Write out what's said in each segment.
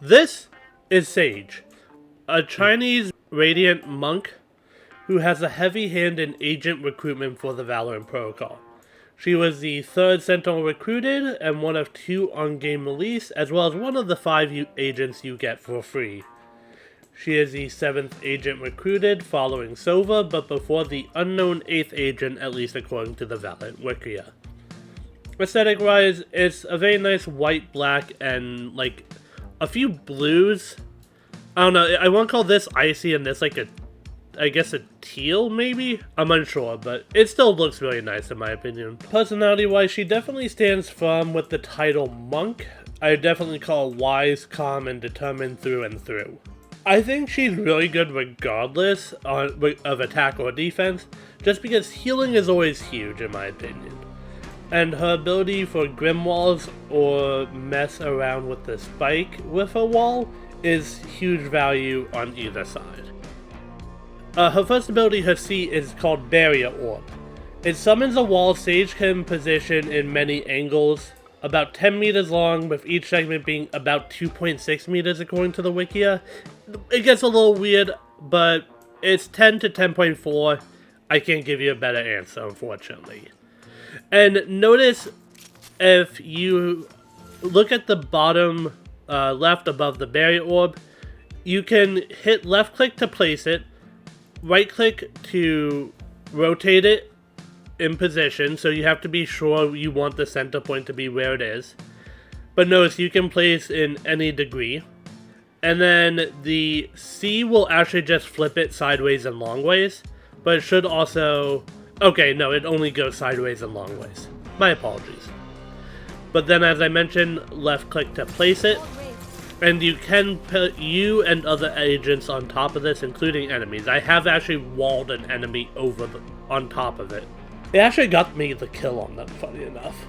This is Sage, a Chinese Radiant monk who has a heavy hand in agent recruitment for the Valorant Protocol. She was the third Sentinel recruited and one of 2 on-game release, as well as one of the 5 agents you get for free. She is the 7th agent recruited following Sova, but before the unknown 8th agent, at least according to the Valorant Wikia. Aesthetic-wise, it's a very nice white, black, and like a few blues. I don't know, I won't call this icy and this like I guess a teal maybe? I'm unsure, but it still looks really nice in my opinion. Personality-wise, she definitely stands firm with the title Monk. I definitely call wise, calm, and determined through and through. I think she's really good regardless of attack or defense, just because healing is always huge in my opinion. And her ability for Grim Walls or mess around with the spike with her wall is huge value on either side. Her first ability, her C, is called Barrier Orb. It summons a wall Sage can position in many angles, about 10 meters long, with each segment being about 2.6 meters according to the Wikia. It gets a little weird, but it's 10 to 10.4. I can't give you a better answer, unfortunately. And notice if you look at the bottom left above the Barrier Orb, you can hit left click to place it, right click to rotate it in position, so you have to be sure you want the center point to be where it is. But notice you can place in any degree. And then the C will actually just flip it sideways and long ways, but it should also... Okay, no, it only goes sideways and long ways. My apologies. But then as I mentioned, left click to place it. And you can put you and other agents on top of this, including enemies. I have actually walled an enemy on top of it. It actually got me the kill on them, funny enough.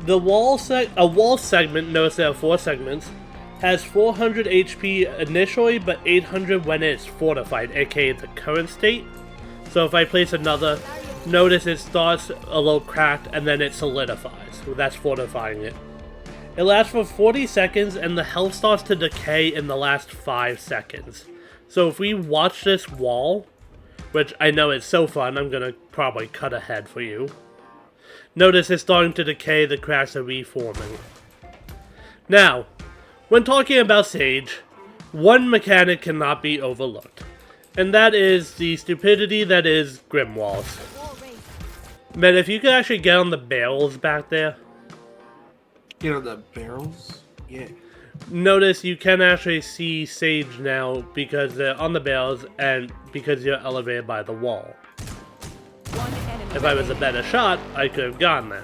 The wall segment, notice there are 4 segments, has 400 HP initially, but 800 when it's fortified, aka the current state. So if I place another, notice it starts a little cracked and then it solidifies. That's fortifying it. It lasts for 40 seconds and the health starts to decay in the last 5 seconds. So if we watch this wall, which I know is so fun, I'm gonna probably cut ahead for you. Notice it's starting to decay, the cracks are reforming. Now, when talking about Sage, one mechanic cannot be overlooked. And that is the stupidity that is Grim Walls. Man, if you could actually get on the barrels back there. Get on the barrels? Yeah. Notice you can actually see Sage now because they're on the barrels and because you're elevated by the wall. If I was a better shot, I could have gotten that.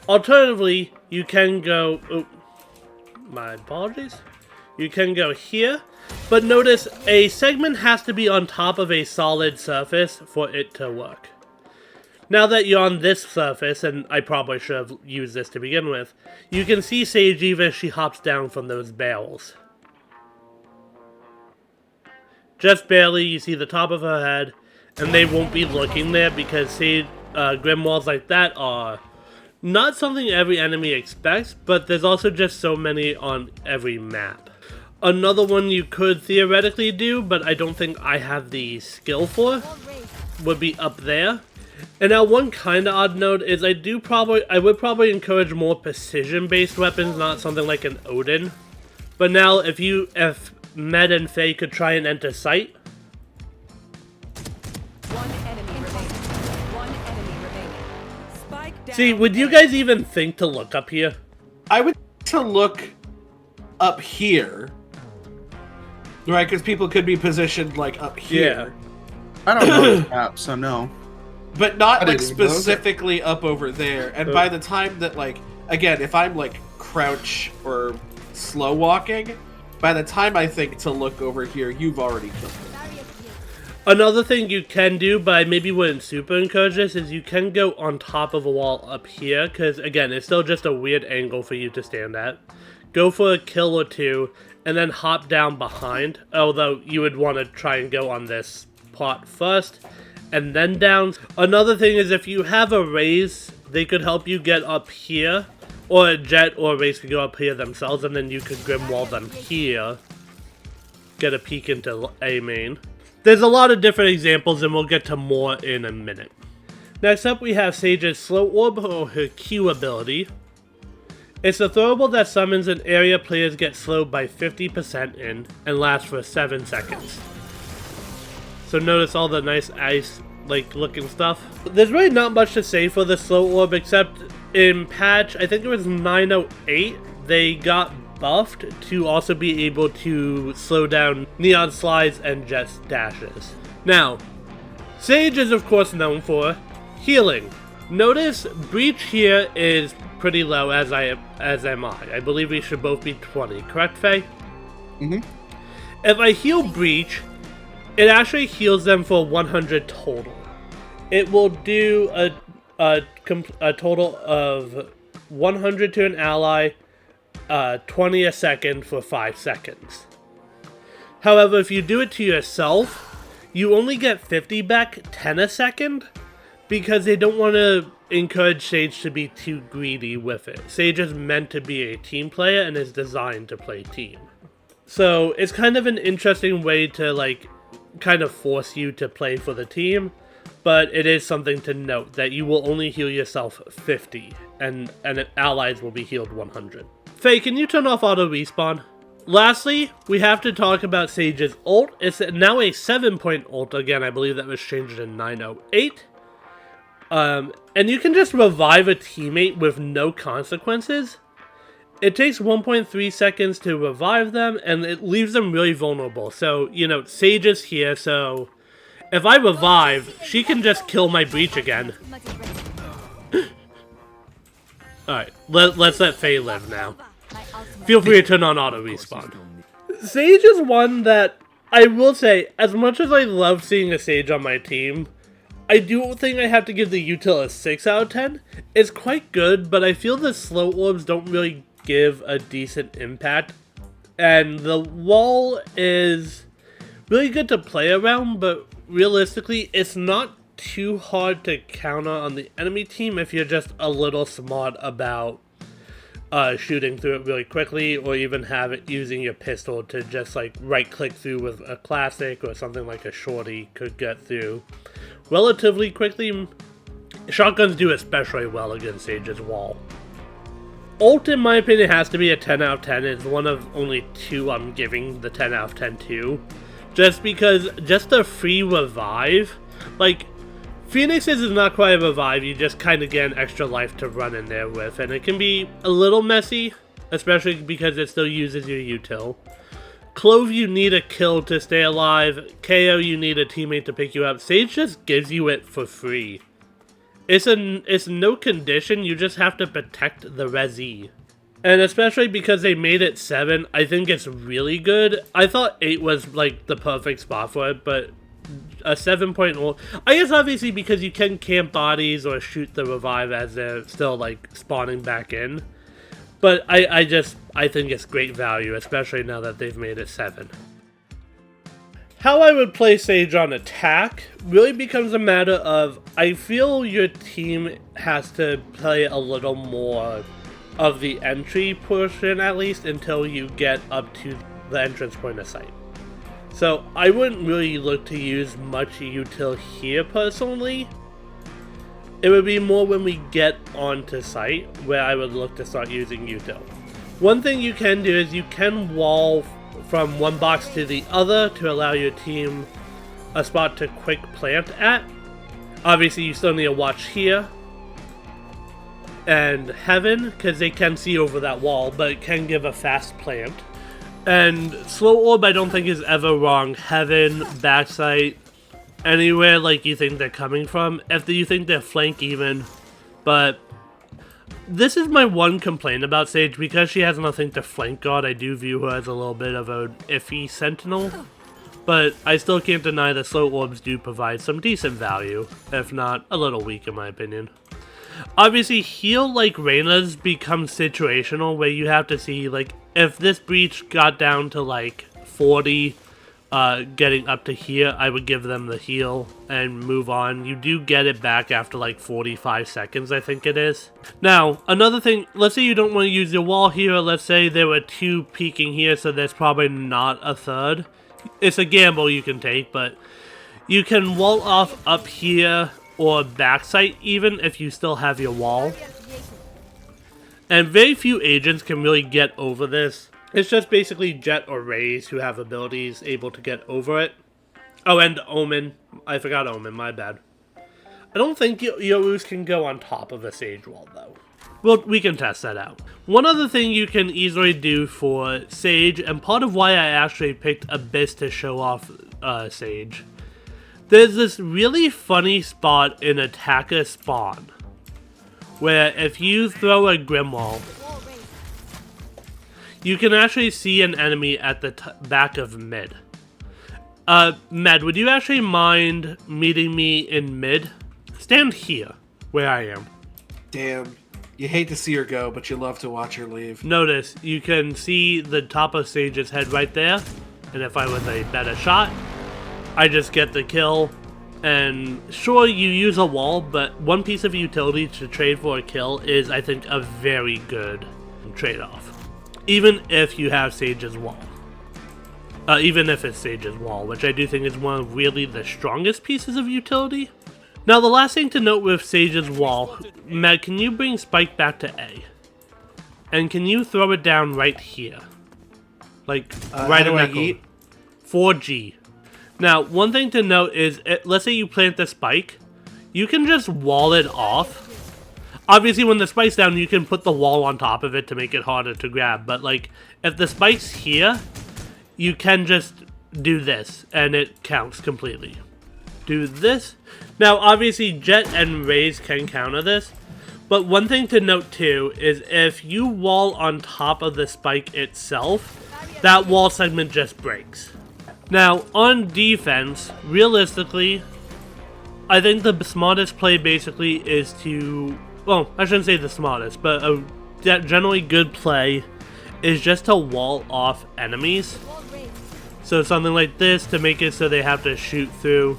Alternatively, you can go... Oh, my apologies. You can go here, but notice a segment has to be on top of a solid surface for it to work. Now that you're on this surface, and I probably should have used this to begin with, you can see Sage even as she hops down from those barrels. Just barely, you see the top of her head, and they won't be looking there because Sage, Grim Walls like that are not something every enemy expects, but there's also just so many on every map. Another one you could theoretically do, but I don't think I have the skill for, would be up there. And now one kind of odd note is I would probably encourage more precision-based weapons, not something like an Odin. But now if Med and Faye could try and enter sight. One enemy remaining. Spike down. See, would you guys even think to look up here? I would to look up here. Right, because people could be positioned like up here. I don't know this map, so no. But not like didn't even know that. specifically up over there. And by the time that like, again, if I'm like crouch or slow walking, by the time I think to look over here, you've already killed me. Another thing you can do, but I maybe wouldn't super encourage this, is you can go on top of a wall up here, because again, it's still just a weird angle for you to stand at. Go for a kill or 2, and then hop down behind, although you would want to try and go on this plot first, and then down. Another thing is if you have a raise, they could help you get up here or a Jet or a Race could go up here themselves, and then you could Grim Wall them here. Get a peek into A main. There's a lot of different examples, and we'll get to more in a minute. Next up, we have Sage's Slow Orb, or her Q ability. It's a throwable that summons an area players get slowed by 50% in, and lasts for 7 seconds. So notice all the nice ice-like looking stuff. There's really not much to say for the Slow Orb, except in patch, I think it was 908, they got buffed to also be able to slow down Neon Slides and Jet's dashes. Now, Sage is of course known for healing. Notice Breach here is pretty low, as am I. I believe we should both be 20, correct, Faye? Mm-hmm. If I heal Breach, it actually heals them for 100 total. It will do a total of 100 to an ally, 20 a second for 5 seconds. However, if you do it to yourself, you only get 50 back 10 a second, because they don't want to encourage Sage to be too greedy with it. Sage is meant to be a team player and is designed to play team. So it's kind of an interesting way to like kind of force you to play for the team, but it is something to note that you will only heal yourself 50 and allies will be healed 100. Faye, can you turn off auto respawn? Lastly, we have to talk about Sage's ult. It's now a 7-point ult. Again, I believe that was changed in 908. And you can just revive a teammate with no consequences. It takes 1.3 seconds to revive them, and it leaves them really vulnerable. So, you know, Sage is here, so if I revive, she can just kill my Breach again. Alright, let's let Faye live now. Feel free to turn on auto respawn. Sage is one that, I will say, as much as I love seeing a Sage on my team, I do think I have to give the util a 6 out of 10. It's quite good, but I feel the slow orbs don't really give a decent impact. And the wall is really good to play around, but realistically, it's not too hard to counter on the enemy team if you're just a little smart about shooting through it really quickly, or even have it using your pistol to just like right click through with a classic or something like a shorty could get through relatively quickly. Shotguns do especially well against Sage's wall. Ult, in my opinion, has to be a 10 out of 10. It's one of only 2 I'm giving the 10 out of 10 to. Just because, just a free revive, like, Phoenix's is not quite a revive, you just kind of get an extra life to run in there with, and it can be a little messy, especially because it still uses your util. Clove, you need a kill to stay alive. KO, you need a teammate to pick you up. Sage just gives you it for free. It's no condition, you just have to protect the resi. And especially because they made it 7, I think it's really good. I thought 8 was like the perfect spot for it, but a 7-point ult, I guess obviously because you can camp bodies or shoot the revive as they're still like spawning back in. But I think it's great value, especially now that they've made it 7. How I would play Sage on attack really becomes a matter of, I feel your team has to play a little more of the entry portion at least until you get up to the entrance point of sight. So I wouldn't really look to use much util here personally. It would be more when we get onto site where I would look to start using util. One thing you can do is you can wall from one box to the other to allow your team a spot to quick plant at. Obviously you still need to watch here and Heaven, because they can see over that wall, but it can give a fast plant. And Slow Orb I don't think is ever wrong. Heaven, backside, anywhere like you think they're coming from, if you think they're flank even. But this is my one complaint about Sage, because she has nothing to flank guard. I do view her as a little bit of an iffy Sentinel, but I still can't deny that Slow Orbs do provide some decent value, if not a little weak in my opinion. Obviously, heal like Reyna's becomes situational, where you have to see, like, if this Breach got down to like 40 getting up to here, I would give them the heal and move on. You do get it back after like 45 seconds, I think it is. Now, another thing, let's say you don't want to use your wall here. Let's say there were 2 peeking here, so there's probably not a third. It's a gamble you can take, but you can wall off up here or backside even if you still have your wall. And very few agents can really get over this. It's just basically Jet or Raze who have abilities able to get over it. Oh, and Omen. I forgot Omen, my bad. I don't think Yorus can go on top of a Sage wall, though. Well, we can test that out. One other thing you can easily do for Sage, and part of why I actually picked Abyss to show off Sage, there's this really funny spot in Attacker Spawn, where if you throw a Grimwall, you can actually see an enemy at the back of mid. Med, would you actually mind meeting me in mid? Stand here, where I am. Damn. You hate to see her go, but you love to watch her leave. Notice, you can see the top of Sage's head right there. And if I was a better shot, I just get the kill. And sure, you use a wall, but one piece of utility to trade for a kill is, I think, a very good trade-off. Even if you have Sage's wall. Even if it's Sage's wall, which I do think is one of really the strongest pieces of utility. Now, the last thing to note with Sage's wall, Meg, can you bring Spike back to A? And can you throw it down right here? Like, right in that corner. 4G. Now, one thing to note is, let's say you plant the spike, you can just wall it off. Obviously, when the spike's down, you can put the wall on top of it to make it harder to grab. But, like, if the spike's here, you can just do this, and it counts completely. Do this. Now, obviously, Jet and Raze can counter this. But one thing to note, too, is if you wall on top of the spike itself, that wall segment just breaks. Now, on defense, realistically, I think the smartest play basically is to... Well, I shouldn't say the smartest, but a generally good play is just to wall off enemies. So something like this to make it so they have to shoot through.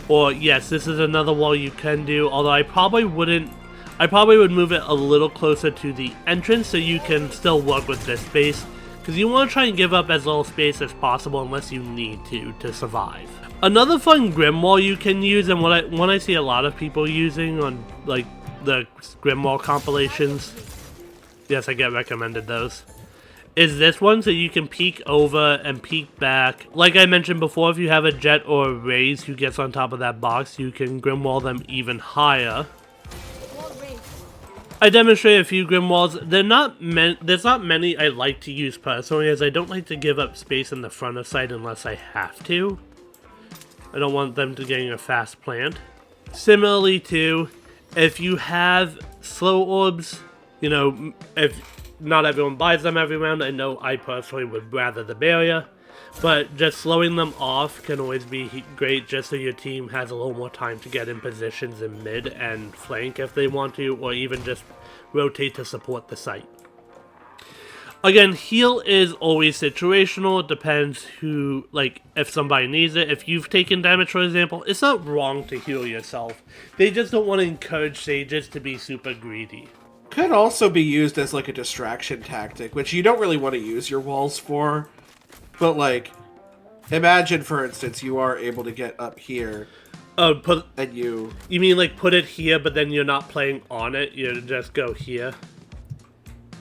Or, yes, this is another wall you can do, although I probably would move it a little closer to the entrance so you can still work with this space. Because you want to try and give up as little space as possible unless you need to survive. Another fun Grim wall you can use, and one I see a lot of people using on like the Grim wall compilations, yes, I get recommended those, is this one, so you can peek over and peek back. Like I mentioned before, if you have a Jet or a Raze who gets on top of that box, you can Grim wall them even higher. I demonstrate a few Grim walls. There's not many I like to use personally, as I don't like to give up space in the front of site unless I have to. I don't want them to getting a fast plant. Similarly too, if you have slow orbs, you know, if not everyone buys them every round, I know I personally would rather the barrier, but just slowing them off can always be great just so your team has a little more time to get in positions in mid and flank if they want to, or even just rotate to support the site. Again, heal is always situational. It depends who, like, if somebody needs it. If you've taken damage, for example, it's not wrong to heal yourself. They just don't want to encourage Sages to be super greedy. Could also be used as, like, a distraction tactic, which you don't really want to use your walls for. But, like, imagine, for instance, you are able to get up here. Oh, and you mean, like, put it here, but then you're not playing on it? You just go here?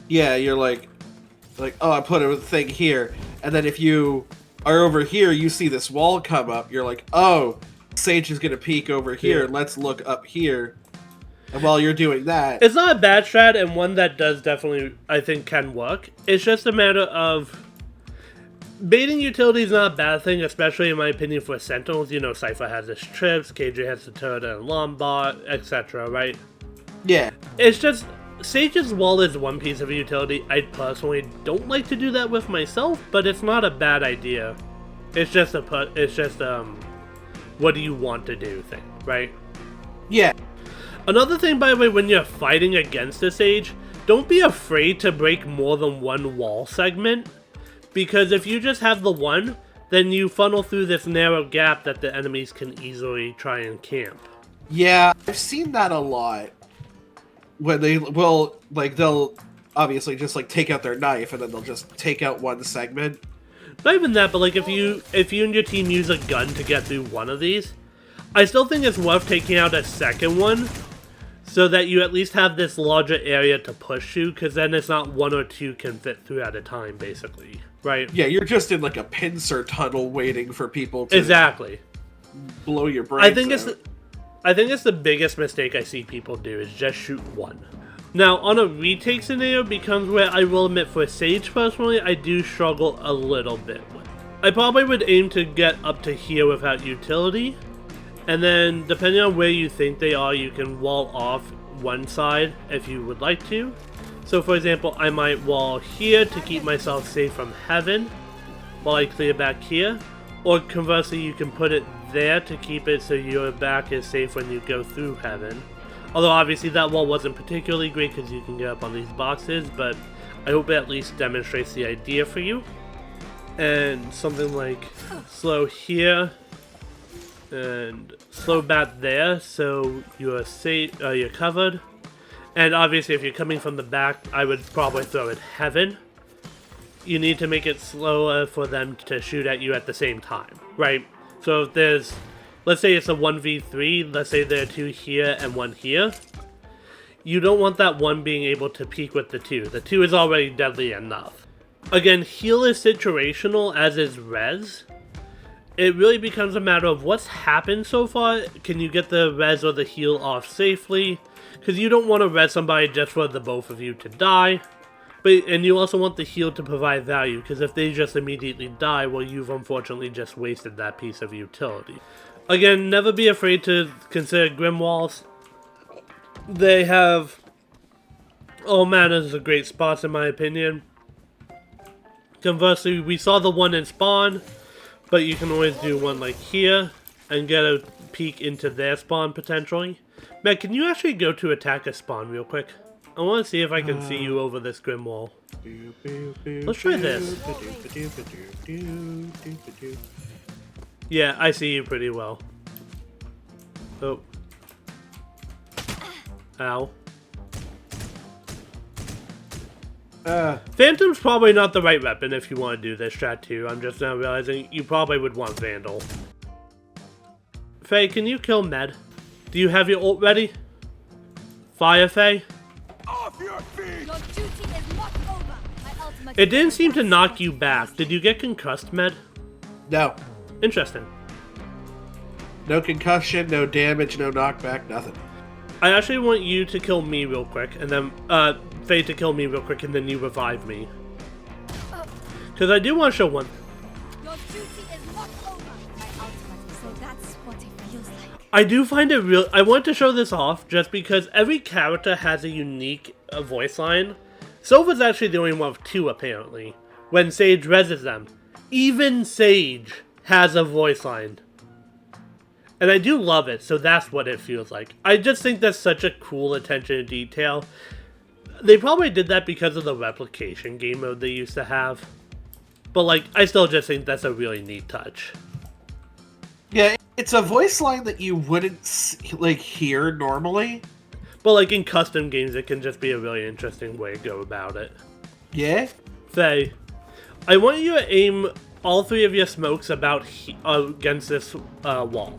Yeah, you're like, oh, I put a thing here, and then if you are over here, you see this wall come up, you're like, oh, Sage is gonna peek over here, let's look up here. And while you're doing that... It's not a bad strat, and one that does definitely, I think, can work. It's just a matter of... Baiting utility is not a bad thing, especially in my opinion for Sentinels. You know, Cypher has his trips, KJ has the turret and Lombard, etc., right? Yeah. It's just... Sage's wall is one piece of utility. I personally don't like to do that with myself, but it's not a bad idea. It's just what do you want to do thing, right? Yeah. Another thing, by the way, when you're fighting against a Sage, don't be afraid to break more than one wall segment, because if you just have the one, then you funnel through this narrow gap that the enemies can easily try and camp. Yeah, I've seen that a lot. When they will, like, they'll obviously just, like, take out their knife, and then they'll just take out one segment. Not even that, but like if you and your team use a gun to get through one of these, I still think it's worth taking out a second one, so that you at least have this larger area to push to, because then it's not one or two can fit through at a time, basically, right? Yeah, you're just in, like, a pincer tunnel waiting for people to Exactly. blow your brains out. I think it's the biggest mistake I see people do is just shoot one. Now, on a retake scenario becomes where I will admit for Sage personally, I do struggle a little bit with. I probably would aim to get up to here without utility, and then depending on where you think they are, you can wall off one side if you would like to. So for example, I might wall here to keep myself safe from heaven while I clear back here, or conversely you can put it there to keep it so your back is safe when you go through heaven. Although obviously that wall wasn't particularly great because you can get up on these boxes, but I hope it at least demonstrates the idea for you. And something like slow here and slow back there so you're safe, you're covered. And obviously if you're coming from the back, I would probably throw it heaven. You need to make it slower for them to shoot at you at the same time, right? So if there's, let's say it's a 1v3, let's say there are two here and one here. You don't want that one being able to peek with the two. The two is already deadly enough. Again, heal is situational, as is res. It really becomes a matter of what's happened so far. Can you get the res or the heal off safely? Because you don't want to res somebody just for the both of you to die. And you also want the heal to provide value, because if they just immediately die, well, you've unfortunately just wasted that piece of utility. Again, never be afraid to consider Grim Walls. They have all manners of great spots in my opinion. Conversely, we saw the one in spawn, but you can always do one like here and get a peek into their spawn potentially. Matt, can you actually go to attack a spawn real quick? I want to see if I can see you over this Grim Wall. Let's try this. Yeah, I see you pretty well. Oh. Ow. Phantom's probably not the right weapon if you want to do this strat too. I'm just now realizing you probably would want Vandal. Faye, can you kill Med? Do you have your ult ready? Fire, Faye? Off your feet! Your duty is not over. My ultimate It didn't seem to knock you back. Did you get concussed, Med? No. Interesting. No concussion, no damage, no knockback, nothing. I actually want you to kill me real quick, and then, Faye to kill me real quick, and then you revive me. Because I do want to show one. Your duty is not over. My ultimate. So that's what it feels like. I do find it real. I want to show this off just because every character has a unique voice line. Silva's actually the only one of two, apparently, when Sage reses them. Even Sage has a voice line. And I do love it, so that's what it feels like. I just think that's such a cool attention to detail. They probably did that because of the replication game mode they used to have. But, like, I still just think that's a really neat touch. Yeah, it's a voice line that you wouldn't, like, hear normally. But, like, in custom games, it can just be a really interesting way to go about it. Yeah? Faye, I want you to aim all three of your smokes about against this wall.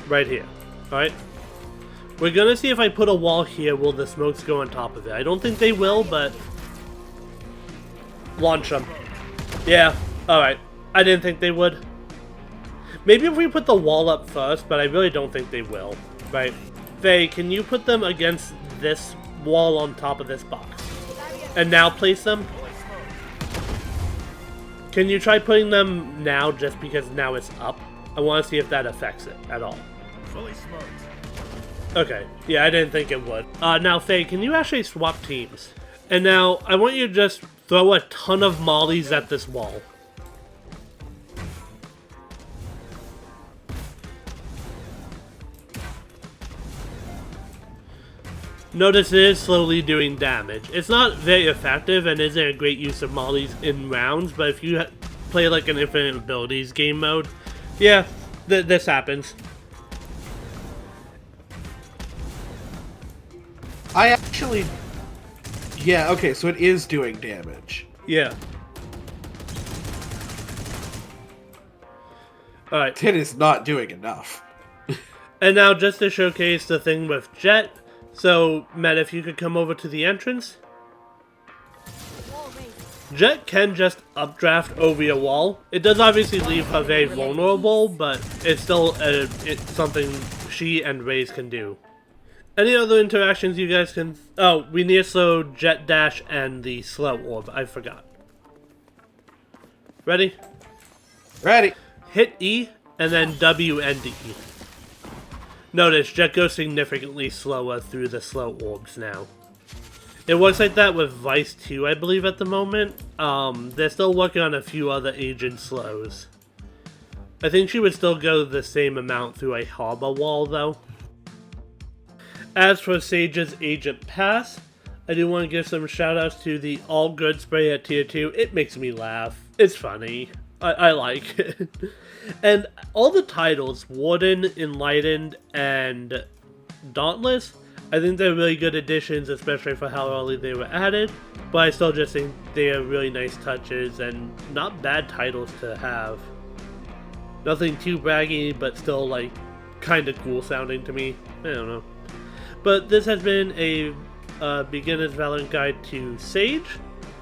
Right here. Alright? We're gonna see if I put a wall here, will the smokes go on top of it. I don't think they will, but... Launch them. Yeah, alright. I didn't think they would. Maybe if we put the wall up first, but I really don't think they will. Right? Faye, can you put them against this wall on top of this box? And now place them? Can you try putting them now just because now it's up? I want to see if that affects it at all. Fully smoked. Okay, yeah, I didn't think it would. Now, Faye, can you actually swap teams? And now, I want you to just throw a ton of mollies at this wall. Notice it is slowly doing damage. It's not very effective and isn't a great use of mollies in rounds, but if you play like an infinite abilities game mode, yeah, this happens. I actually... Yeah, okay, so it is doing damage. Yeah. Alright. It is not doing enough. And now just to showcase the thing with Jet, so Matt, if you could come over to the entrance. Wall raised. Jet can just updraft over your wall. It does obviously leave her very vulnerable, but it's still it's something she and Raze can do. Any other interactions you guys can... Oh, we need to slow Jet Dash and the slow orb. I forgot. Ready? Ready. Hit E, and then W and E. Notice, Jet goes significantly slower through the slow orbs now. It works like that with Vice 2, I believe, at the moment. They're still working on a few other agent slows. I think she would still go the same amount through a harbor wall, though. As for Sage's Agent Pass, I do want to give some shoutouts to the All Good spray at Tier 2. It makes me laugh. It's funny. I like it. And all the titles, Warden, Enlightened, and Dauntless, I think they're really good additions, especially for how early they were added. But I still just think they are really nice touches and not bad titles to have. Nothing too braggy, but still like kind of cool sounding to me. I don't know. But this has been a beginner's Valorant guide to Sage.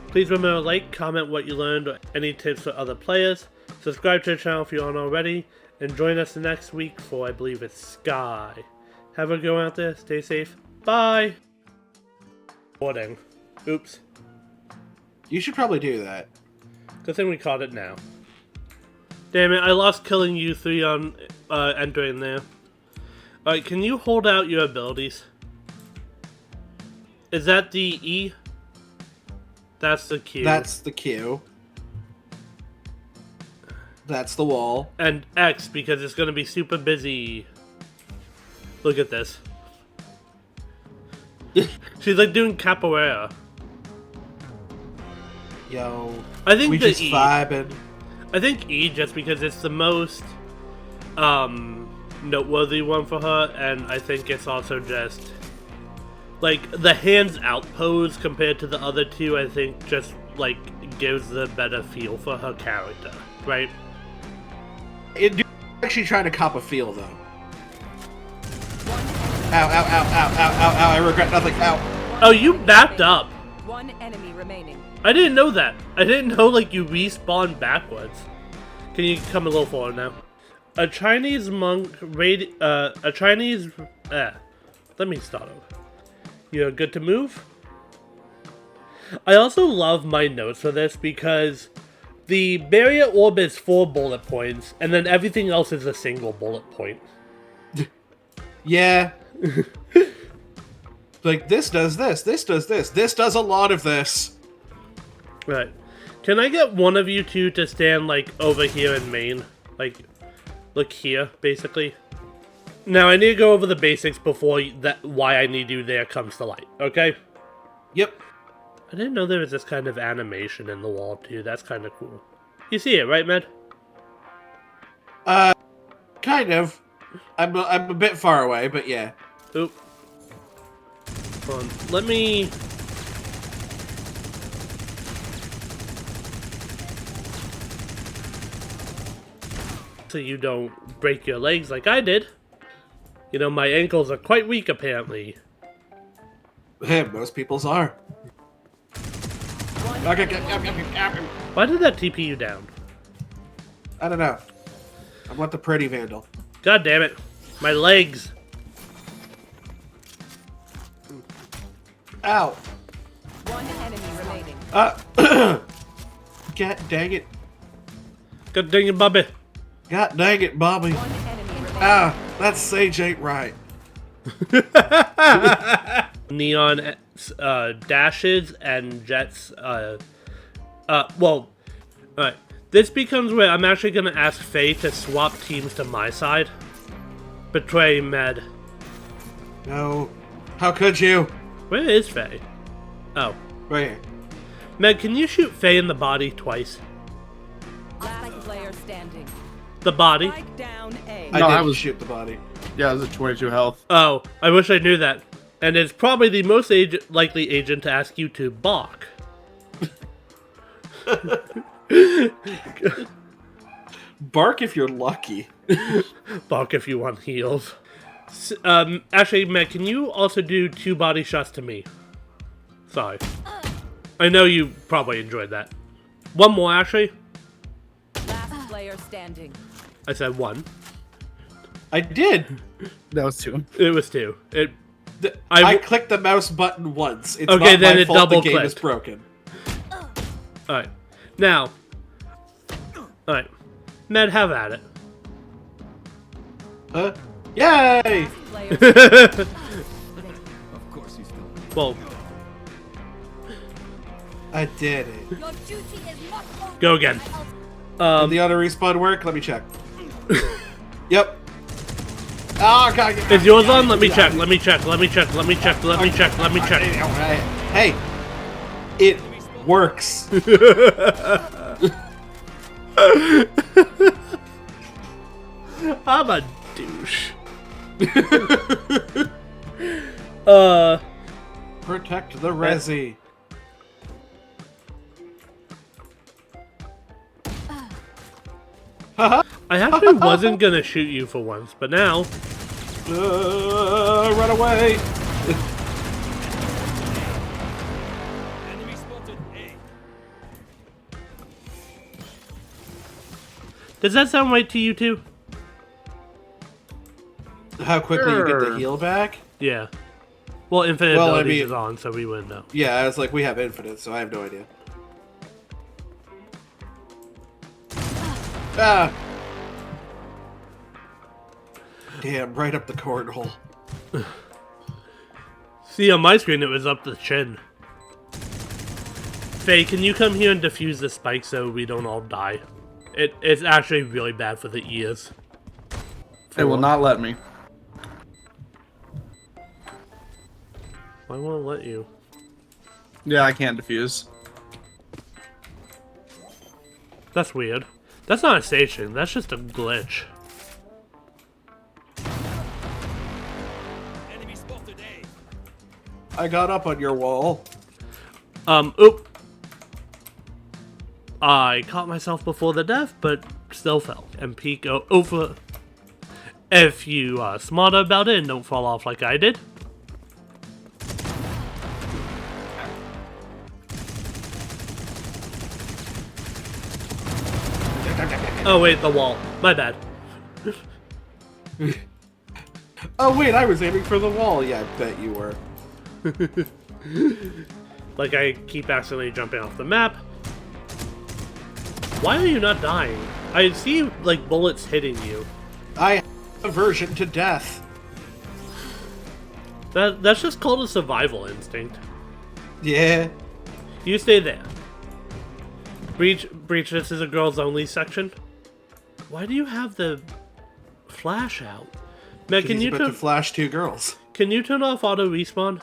Please remember to like, comment what you learned, or any tips for other players. Subscribe to the channel if you aren't already, and join us next week for, I believe it's Sky. Have a good one out there, stay safe, bye! Boarding. Oops. You should probably do that. Good thing we caught it now. Damn it, I lost killing you 3 on entering there. Alright, can you hold out your abilities? Is that the E? That's the Q. That's the Q. That's the wall. And X, because it's going to be super busy. Look at this. She's like doing capoeira. Yo. I think we the just E. vibing. I think E just because it's the most noteworthy one for her, and I think it's also just like the hands out pose compared to the other two. I think just like gives the better feel for her character, right? It do actually trying to cop a feel though. Ow, ow, ow, ow, ow, ow, ow, I regret nothing, ow. Oh, you backed up. One enemy remaining. I didn't know that. I didn't know like you respawn backwards. Can you come a little forward now? A Chinese monk let me start over. You're good to move? I also love my notes for this because the barrier orb is 4 bullet points, and then everything else is a single bullet point. Yeah. Like, this does this, this does this, this does a lot of this. Right. Can I get one of you two to stand, like, over here in main? Like, look here, basically. Now, I need to go over the basics before why I need you there comes to light, okay? Yep. I didn't know there was this kind of animation in the wall, too. That's kind of cool. You see it, right, Med? Kind of. I'm a bit far away, but yeah. Oop. Hold on. Let me... so you don't break your legs like I did. You know, my ankles are quite weak, apparently. Most people's are. Why did that TP you down? I don't know. I want the pretty vandal. God damn it. My legs. Ow. One enemy remaining. God dang it. God dang it, Bobby. God dang it, Bobby. One enemy remaining. That Sage ain't right. Neon dashes and Jets, well, alright. This becomes where I'm actually going to ask Faye to swap teams to my side. Betray Med. No. How could you? Where is Faye? Oh. Right here. Med, can you shoot Faye in the body twice? Last standing. The body. Spike down A. I No, didn't I was- shoot the body. Yeah, it was a 22 health. Oh, I wish I knew that. And it's probably the most likely agent to ask you to balk. Bark if you're lucky. Balk if you want heals. Actually, Meg, can you also do 2 body shots to me? Sorry. I know you probably enjoyed that. One more, actually. Last player standing. I said 1. I did. That was 2. It was 2. I clicked the mouse button once. It's Okay, not then my it fault the game double-clicked. is broken. Alright. Now. Alright. Med, have at it. Yay! Player Well, I did it. Your duty is not over. go again. Did the auto respawn work? Let me check. Yep. Oh god. Is yours on? Let me check. Let me check. Let me check. Let me check. Let me check. Let me check. Hey, it works. I'm a douche. Protect the resi. I actually wasn't gonna shoot you for once, but now. Run away. Does that sound right to you too? How quickly you get the Sure. heal back? Yeah. Well, infinite Well, I abilities mean- is on, so we wouldn't know. Yeah, I was like, we have infinite, so I have no idea. Ah! Damn, right up the cornhole. See, on my screen, it was up the chin. Faye, can you come here and defuse the spike so we don't all die? It's actually really bad for the ears. It will not let me. I won't let you. Yeah, I can't defuse. That's weird. That's not a station. That's just a glitch. I got up on your wall. Oop. I caught myself before the death, but still fell. And peek over. If you are smarter about it and don't fall off like I did. Oh wait, the wall. My bad. Oh wait, I was aiming for the wall. Yeah, I bet you were. Like I keep accidentally jumping off the map. Why are you not dying? I see like bullets hitting you. I have aversion to death. That's just called a survival instinct. Yeah. You stay there. Breach, this is a girls only section. Why do you have the flash out? Meg, can He's you about to turn flash 2 girls. can you turn off auto respawn?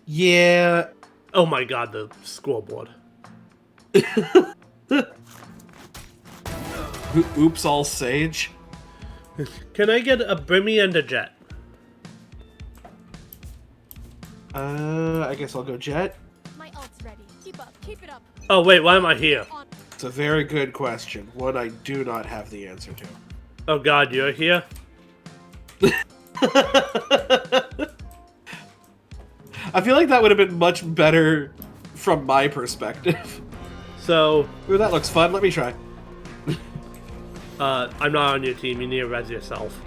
Yeah. Oh my god, the scoreboard. Oops, all sage. Can I get a Brimmy and a Jet? I guess I'll go jet. My ult's ready. Keep up. Keep it up. Oh wait, why am I here? It's a very good question. One I do not have the answer to. Oh god, you're here? I feel like that would have been much better from my perspective. So, Ooh, that looks fun. Let me try. I'm not on your team, you need to res yourself.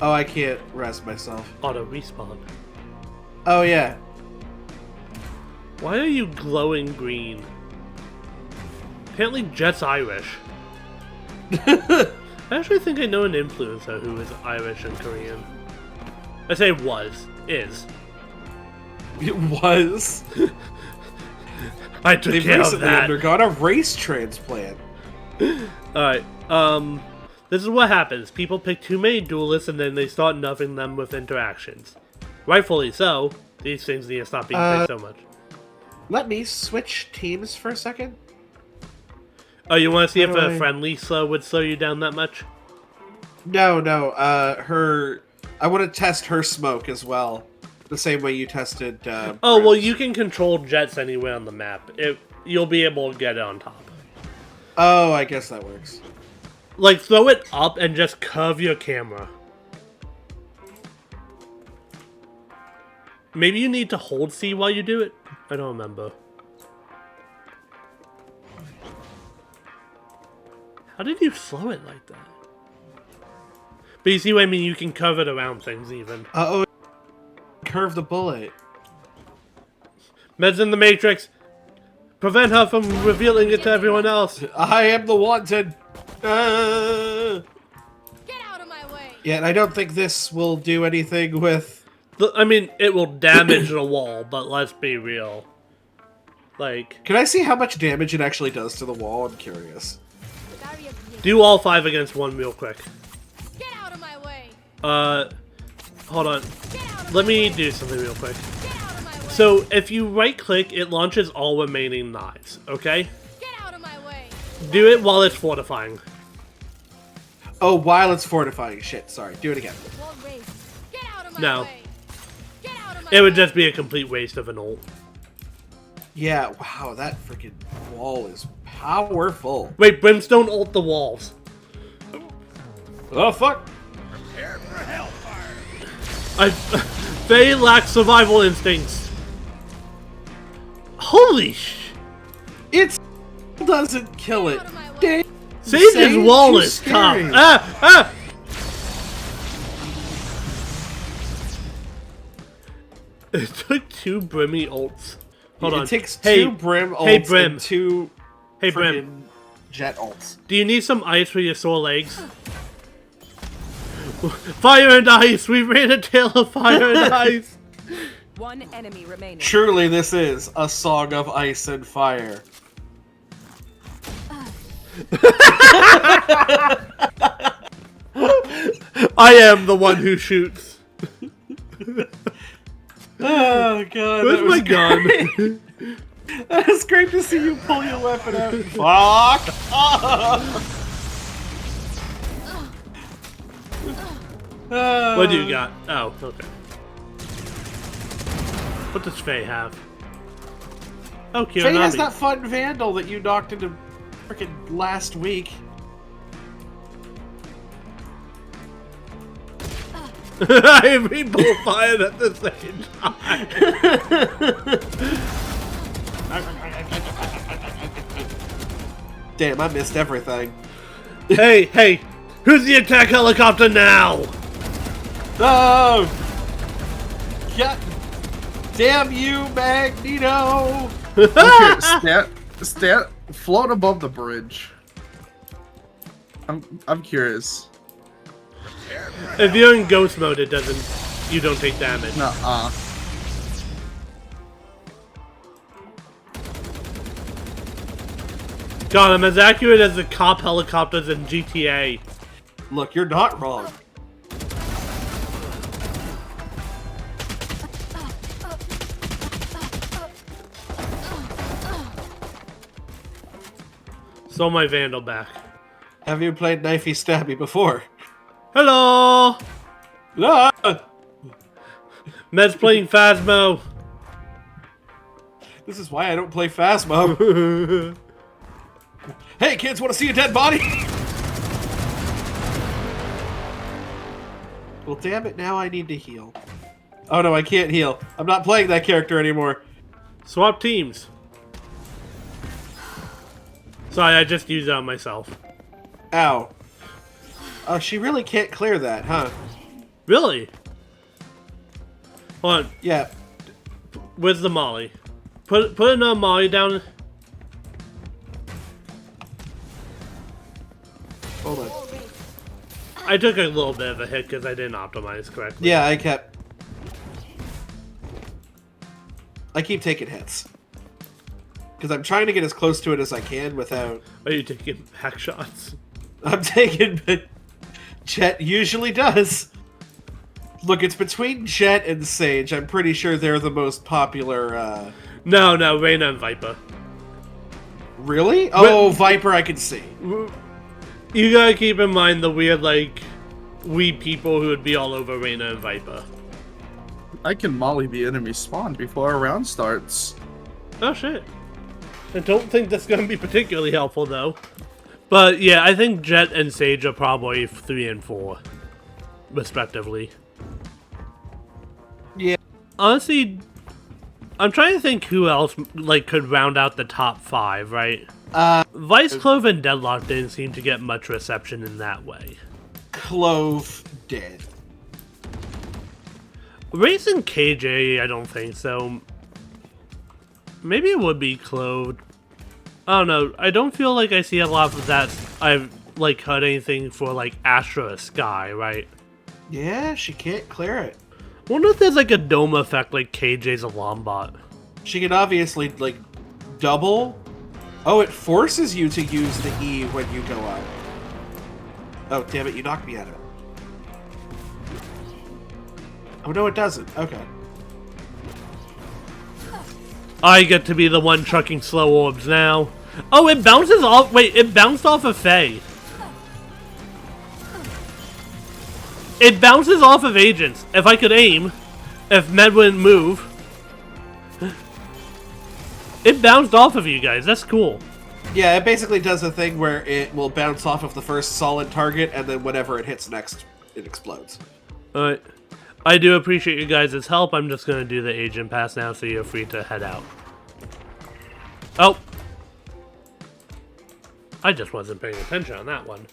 Oh, I can't rest myself. Auto respawn. Oh, yeah. Why are you glowing green? Apparently Jet's Irish. I actually think I know an influencer who is Irish and Korean. I say was. Is. It was. I took They've care of recently that. undergone a race transplant. Alright, this is what happens. People pick too many duelists and then they start nuffing them with interactions. Rightfully so. These things need to stop being picked so much. Let me switch teams for a second. Oh, you want to see How if do a I- friendly slow would slow you down that much? No. Her. I want to test her smoke as well, the same way you tested. Oh, well, Brim's. you can control jets anywhere on the map. You'll be able to get it on top. Oh, I guess that works. Like, throw it up and just curve your camera. Maybe you need to hold C while you do it? I don't remember. How did you slow it like that? But you see what I mean? You can curve it around things even. Oh, curve the bullet. Meds in the Matrix. Prevent her from revealing it to everyone else. I am the wanted. Uh... Get out of my way. Yeah, and I don't think this will do anything with. I mean, it will damage the wall, but let's be real. Like, Can I see how much damage it actually does to the wall? I'm curious. Barrier here. do all 5 against 1 real quick. Get out of my way. Hold on. Get out of Let my me way. do something real quick. Get out of my way. So, if you right-click, it launches all remaining knives, okay? Get out of my way. Do it while it's fortifying. Oh, while it's fortifying. Shit, sorry. Do it again. Wall raised. Get out of my No. way. Get out of my It would way. just be a complete waste of an ult. Yeah, wow, that freaking wall is powerful. Wait, Brimstone ult the walls. Oh, fuck. They lack survival instincts. Holy sh... It doesn't kill it. Get out of my way. Dang. Sage's Sage, wall you're is tough. scary. Ah! It took 2 Brimmy ults. Hold on. It takes Hey, 2 Brim ults hey, Brim. and 2 Hey, Brim. freaking jet ults. Do you need some ice for your sore legs? Fire and ice! We ran a tale of fire and ice! One enemy remaining. Truly, this is a song of ice and fire. I am the one who shoots. Oh, God. Where's that my was gun? great. That was great to see you pull your weapon out. Fuck! What do you got? Oh, okay. What does Faye have? Oh, Faye has Kiranami. that fun vandal that you knocked into freaking last week. We both fired at the same time. Damn, I missed everything. Hey! Who's the attack helicopter now? No! God damn you, Magneto! Okay, stat, float above the bridge. I'm curious. If you're in ghost mode, it doesn't. You don't take damage. Nuh-uh. God, I'm as accurate as the cop helicopters in GTA. Look, you're not wrong. Stole my Vandal back. Have you played Knifey Stabby before? Hello! Ah! Med's playing Phasmo. This is why I don't play Phasmo. Hey kids, want to see a dead body? Well, damn it, now I need to heal. Oh no, I can't heal. I'm not playing that character anymore. Swap teams. Sorry, I just used that on myself. Ow. Oh, she really can't clear that, huh? Really? Hold on. Yeah. Where's the Molly? Put another Molly down. Hold on. Wall raised. I took a little bit of a hit because I didn't optimize correctly. Yeah, I keep taking hits. Because I'm trying to get as close to it as I can without... Are you taking back shots? I'm taking... But Jet usually does. Look, it's between Jet and Sage. I'm pretty sure they're the most popular, No, Reyna and Viper. Really? Oh, Viper, I can see. You gotta keep in mind the weird, like, weed people who would be all over Reyna and Viper. I can molly the enemy spawn before a round starts. Oh shit. I don't think that's gonna be particularly helpful though. But yeah, I think Jet and Sage are probably 3 and 4, respectively. Yeah. Honestly, I'm trying to think who else like could round out the top 5, right? Vice Clove and Deadlock didn't seem to get much reception in that way. Clove dead. Race and KJ, I don't think so. Maybe it would be Clove. I don't know. I don't feel like I see a lot of that. I've like heard anything for like Astra or Sky, right? Yeah, she can't clear it. Wonder if there's like a dome effect like KJ's alarm bot. She can obviously like double. Oh, it forces you to use the E when you go up. Oh, damn it, you knocked me out of it. Oh, no, it doesn't. Okay. I get to be the one chucking slow orbs now. Oh, it bounces off. Wait, it bounced off of Faye. It bounces off of agents. If I could aim, if Med wouldn't move. It bounced off of you guys. That's cool. Yeah, it basically does a thing where it will bounce off of the first solid target, and then whenever it hits next, it explodes. Alright. I do appreciate you guys' help. I'm just going to do the agent pass now, so you're free to head out. Oh. I just wasn't paying attention on that one.